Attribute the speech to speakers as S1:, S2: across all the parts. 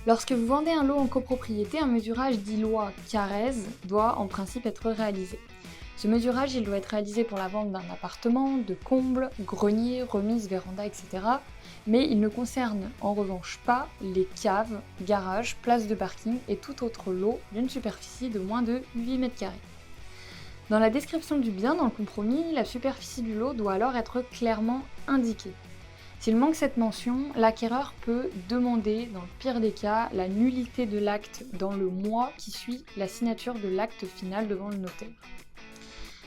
S1: Lorsque vous vendez un lot en copropriété, un mesurage dit loi Carrez doit en principe être réalisé. Ce mesurage, il doit être réalisé pour la vente d'un appartement, de combles, greniers, remises, vérandas, etc. Mais il ne concerne en revanche pas les caves, garages, places de parking et tout autre lot d'une superficie de moins de 8 m². Dans la description du bien, dans le compromis, la superficie du lot doit alors être clairement indiquée. S'il manque cette mention, l'acquéreur peut demander, dans le pire des cas, la nullité de l'acte dans le mois qui suit la signature de l'acte final devant le notaire.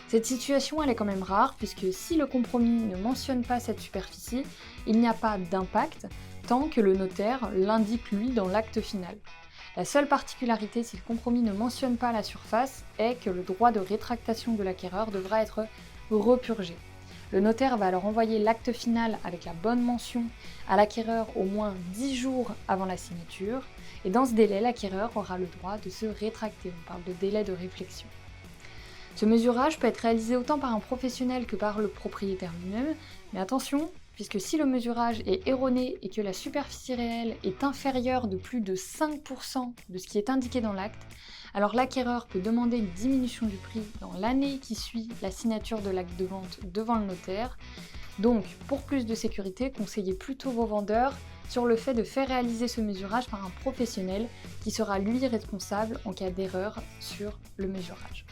S1: Cette situation, elle est quand même rare, puisque si le compromis ne mentionne pas cette superficie, il n'y a pas d'impact tant que le notaire l'indique lui dans l'acte final. La seule particularité si le compromis ne mentionne pas la surface est que le droit de rétractation de l'acquéreur devra être repurgé. Le notaire va alors envoyer l'acte final avec la bonne mention à l'acquéreur au moins 10 jours avant la signature, et dans ce délai, l'acquéreur aura le droit de se rétracter. On parle de délai de réflexion. Ce mesurage peut être réalisé autant par un professionnel que par le propriétaire lui-même, mais attention, puisque si le mesurage est erroné et que la superficie réelle est inférieure de plus de 5% de ce qui est indiqué dans l'acte, alors l'acquéreur peut demander une diminution du prix dans l'année qui suit la signature de l'acte de vente devant le notaire. Donc, pour plus de sécurité, conseillez plutôt vos vendeurs sur le fait de faire réaliser ce mesurage par un professionnel qui sera lui responsable en cas d'erreur sur le mesurage.